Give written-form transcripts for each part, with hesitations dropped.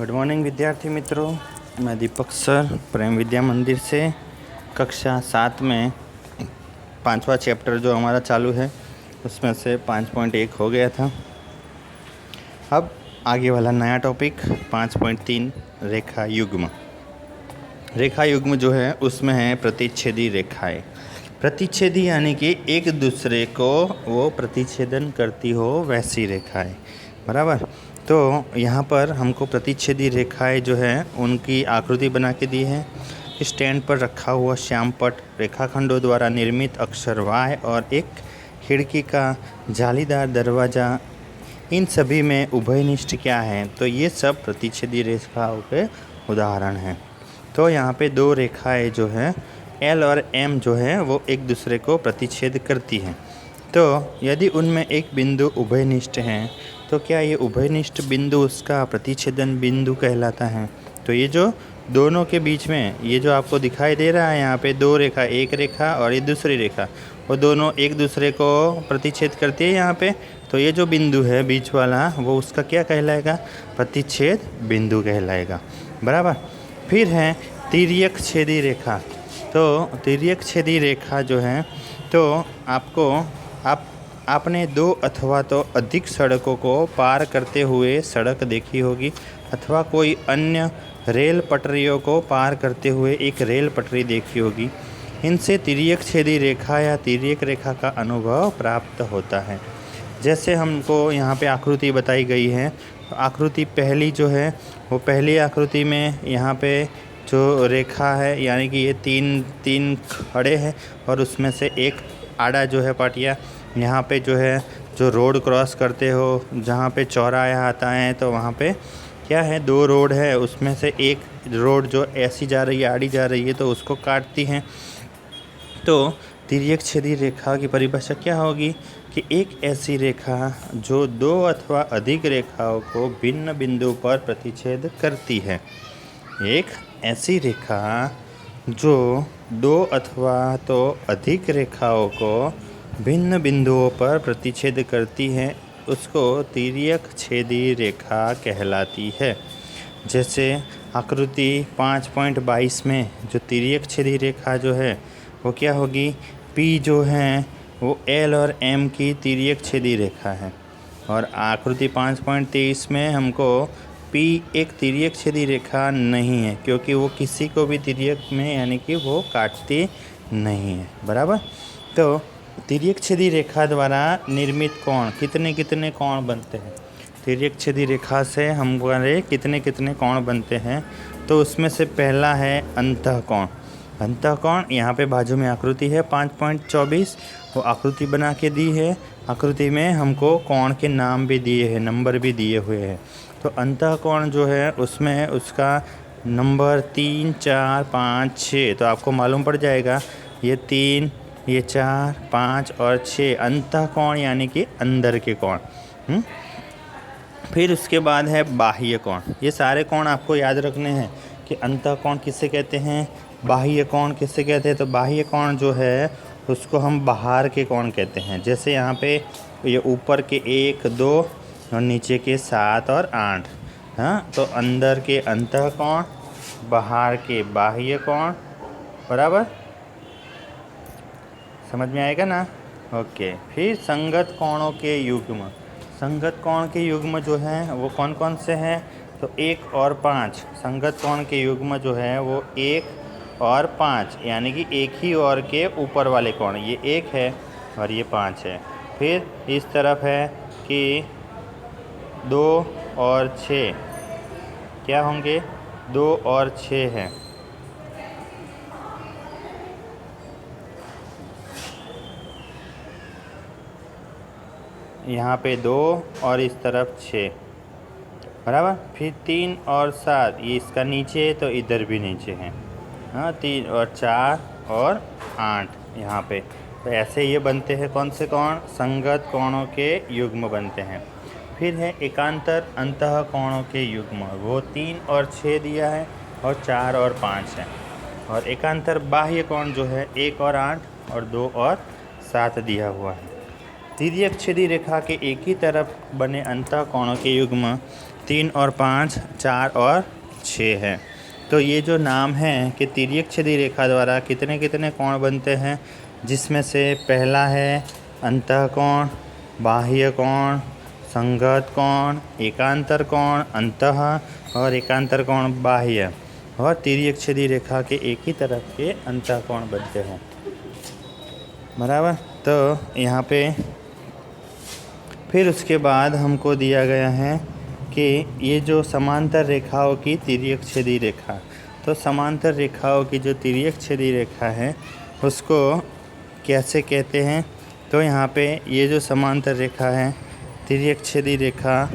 Good morning विद्यार्थी मित्रों, मैं दीपक सर प्रेम विद्या मंदिर से कक्षा 7 में 5वां चैप्टर जो हमारा चालू है उसमें से 5.1 हो गया था। अब आगे वाला नया टॉपिक 5.3 रेखा युग्म। रेखा युग्म जो है उसमें है प्रतिच्छेदी रेखाएं। प्रतिच्छेदी यानी कि एक दूसरे को वो प्रतिच्छेदन करती हो वैसी रेखाएं, बराबर। तो यहाँ पर हमको प्रतिच्छेदी रेखाएं जो है उनकी आकृति बना के दी है। स्टैंड पर रखा हुआ श्यामपट्ट रेखाखंडों द्वारा निर्मित अक्षर वाय और एक खिड़की का जालीदार दरवाज़ा, इन सभी में उभयनिष्ठ क्या है? तो ये सब प्रतिच्छेदी रेखाओं के उदाहरण हैं। तो यहाँ पे दो रेखाएं जो हैं L और M जो है वो एक दूसरे को प्रतिच्छेद करती हैं। तो यदि उनमें एक बिंदु उभयनिष्ठ है तो क्या ये उभयनिष्ठ बिंदु उसका प्रतिच्छेदन बिंदु कहलाता है? तो ये जो दोनों के बीच में ये जो आपको दिखाई दे रहा है यहाँ पे दो रेखा, एक रेखा और ये दूसरी रेखा, वो दोनों एक दूसरे को प्रतिच्छेद करती है यहाँ पे। तो ये जो बिंदु है बीच वाला वो उसका क्या कहलाएगा? प्रतिच्छेद बिंदु कहलाएगा, बराबर। फिर है तिर्यक छेदी रेखा। तो तिर्यक छेदी रेखा जो है तो आपने दो अथवा तो अधिक सड़कों को पार करते हुए सड़क देखी होगी अथवा कोई अन्य रेल पटरियों को पार करते हुए एक रेल पटरी देखी होगी। इनसे तिर्यक छेदी रेखा या तिर्यक रेखा का अनुभव प्राप्त होता है। जैसे हमको यहाँ पे आकृति बताई गई है, आकृति पहली जो है वो पहली आकृति में यहाँ पे जो रेखा है यानी कि ये तीन खड़े हैं और उसमें से एक आड़ा जो है पाटिया यहाँ पे जो है जो रोड क्रॉस करते हो, जहाँ पे चौराहा आता है तो वहाँ पे क्या है, दो रोड है, उसमें से एक रोड जो ऐसी जा रही है, आड़ी जा रही है तो उसको काटती हैं। तो तिर्यक छेदी रेखा की परिभाषा क्या होगी कि एक ऐसी रेखा जो दो अथवा अधिक रेखाओं को भिन्न बिंदु पर प्रतिच्छेद करती है। एक ऐसी रेखा जो दो अथवा तो अधिक रेखाओं को भिन्न बिंदुओं पर प्रतिच्छेद करती है उसको तिर्यक छेदी रेखा कहलाती है। जैसे आकृति 5.22 में जो तिर्यक छेदी रेखा जो है वो क्या होगी? P जो है वो L और M की तिर्यक छेदी रेखा है। और आकृति 5.23 में हमको P एक तिर्यक छेदी रेखा नहीं है क्योंकि वो किसी को भी तिर्यक में यानी कि वो काटती नहीं है, बराबर। तो तिर्यक छेदी रेखा द्वारा निर्मित कोण कितने कोण बनते हैं? तिर्यक छेदी रेखा से हमारे कितने कोण बनते हैं? तो उसमें से पहला है अंतःकोण। अंतःकोण यहाँ पे बाजू में आकृति है 5.24, वो आकृति बना के दी है। आकृति में हमको कोण के नाम भी दिए हैं, नंबर भी दिए हुए हैं। तो अंतःकोण जो है उसमें उसका नंबर 3, 4, 5, 6 तो आपको मालूम पड़ जाएगा। ये 3, ये 4, 5 और 6 अंतःकोण यानी कि अंदर के कोण। फिर उसके बाद है बाह्य कोण। ये सारे कोण आपको याद रखने हैं कि अंतःकोण किसे कहते हैं, बाह्य कोण किसे कहते हैं। तो बाह्य कोण जो है उसको हम बाहर के कोण कहते हैं। जैसे यहाँ पे ये ऊपर के 1, 2 और नीचे के 7 और 8, हाँ। तो अंदर के अंतःकोण, बाहर के बाह्य कोण, बराबर। समझ में आएगा ना? ओके। फिर संगत कोणों के युग्म। संगत कोण के युग्म जो हैं वो कौन कौन से हैं? तो 1 और 5। संगत कोण के युग्म जो है वो 1 और 5 यानी कि एक ही और के ऊपर वाले कोण, ये 1 है और ये 5 है। फिर इस तरफ है कि 2 और 6 क्या होंगे? 2 और 6 हैं। यहाँ पे 2 और इस तरफ 6, बराबर। फिर 3 और 7 ये इसका नीचे है तो इधर भी नीचे है, हाँ। 3 और 4 और 8 यहाँ पे। तो ऐसे ये बनते हैं कौन से कोण? संगत कोणों के युग्म बनते हैं। फिर है एकांतर अंतःकोणों के युग्म, वो 3 और 6 दिया है और 4 और 5 है। और एकांतर बाह्य कोण जो है 1 और 8 और 2 और 7 दिया हुआ है। तिर्यक छेदी रेखा के एक ही तरफ बने अंतःकोणों के युग्म 3 और 5, 4 और 6 है। तो ये जो नाम है कि तिर्यक छेदी रेखा द्वारा कितने कितने कोण बनते हैं, जिसमें से पहला है अंतःकोण, बाह्य कोण, संगत कोण, एकांतर कोण अंतः और एकांतर कोण बाह्य, और तिर्यक छेदी रेखा के एक ही तरफ के अंतःकोण बनते हैं। बराबर। तो यहाँ पे फिर उसके बाद हमको दिया गया है कि ये जो समांतर रेखाओं की तिर्यक छेदी रेखा, तो समांतर रेखाओं की जो तिर्यक छेदी रेखा है उसको कैसे कहते हैं। तो यहाँ पे ये जो समांतर रेखा है तिर्यक छेदी रेखा,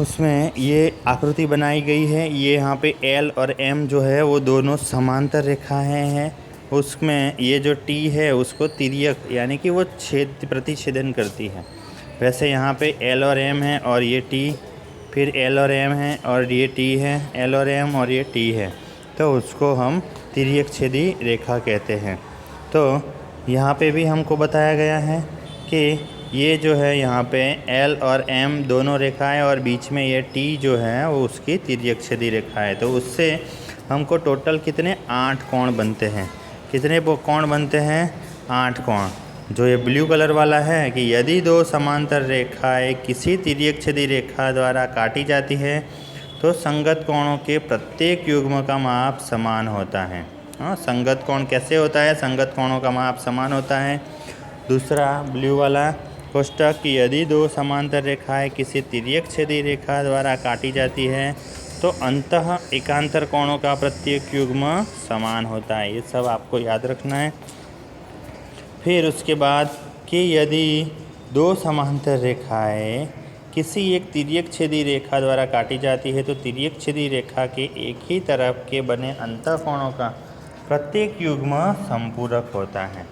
उसमें ये आकृति बनाई गई है। ये यहाँ पे L और M जो है वो दोनों समांतर रेखाएं हैं। उसमें ये जो T है उसको तिर्यक यानी कि वो प्रतिच्छेदन करती है। वैसे यहाँ पे L और M है और ये T, फिर L और M है और ये T है, L और M और ये T है, तो उसको हम तिर्यक छेदी रेखा कहते हैं। तो यहाँ पे भी हमको बताया गया है कि ये जो है यहाँ पे L और M दोनों रेखाएं और बीच में ये T जो है वो उसकी तिर्यक छेदी रेखा है। तो उससे हमको टोटल कितने 8 कोण बनते हैं। कितने वो कोण बनते हैं? 8 कोण। जो ये ब्लू कलर वाला है कि यदि दो समांतर रेखाएं किसी तिर्यक छेदी रेखा द्वारा काटी जाती है तो संगत कोणों के प्रत्येक युग्म का माप समान होता है। हाँ, संगत कोण कैसे होता है? संगत कोणों का माप समान होता है। दूसरा ब्लू वाला कोष्टक कि यदि दो समांतर रेखाएं किसी तिर्यक छेदी रेखा द्वारा काटी जाती है तो अंतः एकांतर कोणों का प्रत्येक युग्म समान होता है। ये सब आपको याद रखना है। फिर उसके बाद कि यदि दो समांतर रेखाएं किसी एक तिर्यक छेदी रेखा द्वारा काटी जाती है तो तिर्यक छेदी रेखा के एक ही तरफ के बने अंतःकोणों का प्रत्येक युग्म संपूरक होता है।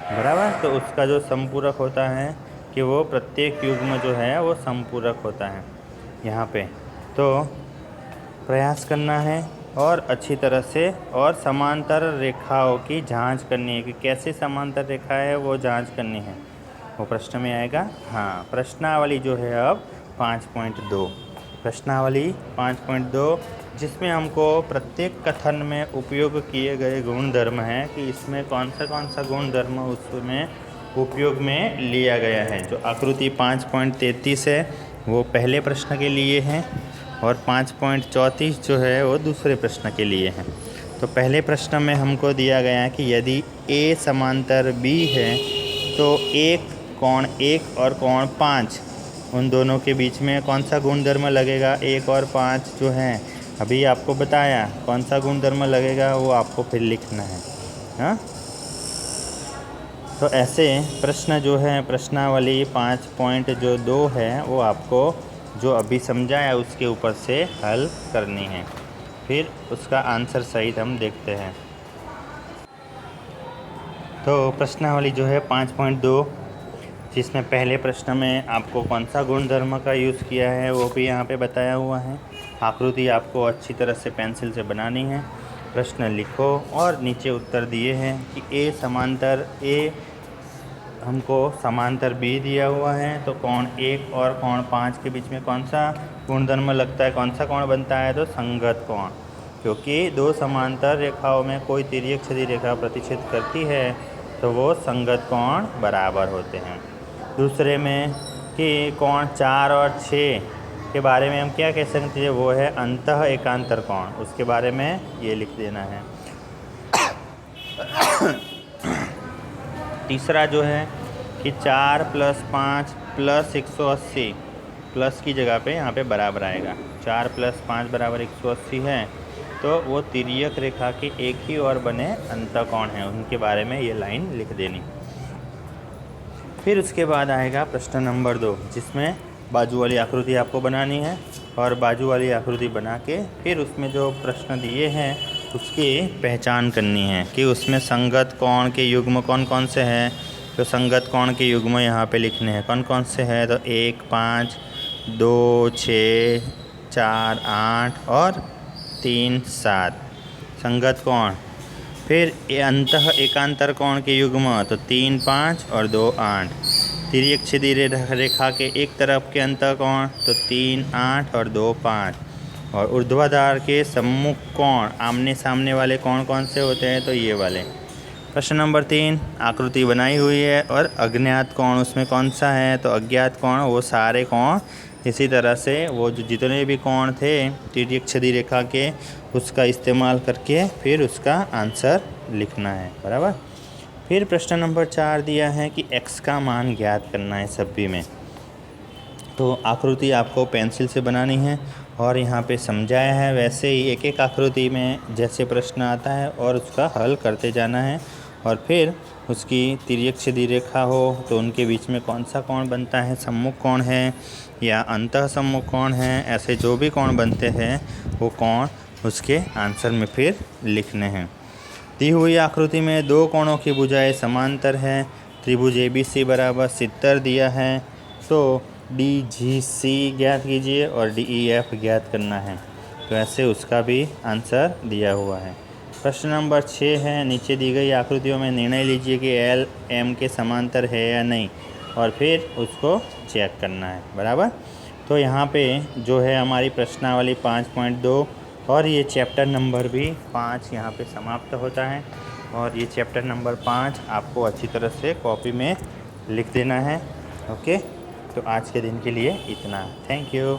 बराबर। तो उसका जो संपूरक होता है कि वो प्रत्येक युग्म जो है वो संपूरक होता है यहाँ पे। तो प्रयास करना है और अच्छी तरह से, और समांतर रेखाओं की जांच करनी है कि कैसे समांतर रेखा है वो जांच करनी है। वो प्रश्न में आएगा। हाँ, प्रश्नावली जो है अब 5.2, प्रश्नावली 5.2 जिसमें हमको प्रत्येक कथन में उपयोग किए गए गुणधर्म हैं कि इसमें कौन सा गुणधर्म उसमें उपयोग में लिया गया है। जो आकृति 5.33 है वो पहले प्रश्न के लिए है और 5.34 जो है वो दूसरे प्रश्न के लिए है। तो पहले प्रश्न में हमको दिया गया है कि यदि A समांतर B है तो एक कोण 1 और कोण 5, उन दोनों के बीच में कौन सा गुणधर्म लगेगा? 1 और 5 जो हैं अभी आपको बताया, कौन सा गुणधर्म लगेगा वो आपको फिर लिखना है। हाँ, तो ऐसे प्रश्न जो है प्रश्नावली 5.2 है वो आपको जो अभी समझाया उसके ऊपर से हल करनी है। फिर उसका आंसर सहित हम देखते हैं। तो प्रश्नावली जो है 5.2 जिसमें पहले प्रश्न में आपको कौन सा गुणधर्म का यूज़ किया है वो भी यहाँ पे बताया हुआ है। आकृति आपको अच्छी तरह से पेंसिल से बनानी है। प्रश्न लिखो और नीचे उत्तर दिए हैं कि A समांतर A हमको समांतर B दिया हुआ है तो कोण 1 और कोण 5 के बीच में कौन सा गुणधर्म लगता है, कौन सा कोण बनता है? तो संगत कोण। क्योंकि दो समांतर रेखाओं में कोई तिर्यक छेदी रेखा प्रतिच्छेद करती है तो वो संगत कोण बराबर होते हैं। दूसरे में कि कोण 4 और 6 के बारे में हम क्या कह सकते हैं? वो है अंतः एकांतर कोण। उसके बारे में ये लिख देना है। तीसरा जो है कि 4 + 5 + 180 प्लस की जगह पे यहाँ पे बराबर आएगा। 4 + 5 = 180 है तो वो तिर्यक रेखा के एक ही ओर बने अंतःकोण हैं, उनके बारे में ये लाइन लिख देनी। फिर उसके बाद आएगा प्रश्न नंबर 2 जिसमें बाजू वाली आकृति आपको बनानी है और बाजू वाली आकृति बना के फिर उसमें जो प्रश्न दिए हैं उसकी पहचान करनी है कि उसमें संगत कोण के युग्म कौन कौन से हैं। तो संगत कोण के युग्म यहाँ पे लिखने हैं कौन कौन से हैं। तो 1 5 2 6 4 8 और 3 7 संगत कोण। फिर अंतः एकांतर कोण के युग्म तो 3 5 और 2 8। तिर्यक छिद्री रेखा के एक तरफ के अंतः कोण तो 3 8 और 2 5। और ऊर्ध्वाधर के सम्मुख कोण आमने सामने वाले कोण कौन से होते हैं तो ये वाले। प्रश्न नंबर 3 आकृति बनाई हुई है और अज्ञात कोण उसमें कौन सा है तो अज्ञात कोण वो सारे कोण। इसी तरह से वो जो जितने भी कोण थे तिर्यक छिद्री रेखा के उसका इस्तेमाल करके फिर उसका आंसर लिखना है बराबर। फिर प्रश्न नंबर 4 दिया है कि x का मान ज्ञात करना है सभी में। तो आकृति आपको पेंसिल से बनानी है और यहाँ पे समझाया है वैसे ही एक एक आकृति में जैसे प्रश्न आता है और उसका हल करते जाना है। और फिर उसकी तिर्यक छिद्री रेखा हो तो उनके बीच में कौन सा कोण बनता है, सम्मुख कोण है या अंतः सम्मुख कोण है, ऐसे जो भी कोण बनते हैं वो कोण उसके आंसर में फिर लिखने हैं। दी हुई आकृति में दो कोणों की भुजाएं समांतर है। त्रिभुज ABC बराबर 70 दिया है तो DGC ज्ञात कीजिए और DEF ज्ञात करना है। तो ऐसे उसका भी आंसर दिया हुआ है। प्रश्न नंबर 6 है नीचे दी गई आकृतियों में निर्णय लीजिए कि L M के समांतर है या नहीं और फिर उसको चेक करना है बराबर। तो यहाँ पे जो है हमारी प्रश्नावली 5.2 और ये चैप्टर नंबर भी 5 यहाँ पे समाप्त होता है। और ये चैप्टर नंबर 5 आपको अच्छी तरह से कॉपी में लिख देना है। ओके, तो आज के दिन के लिए इतना। Thank you.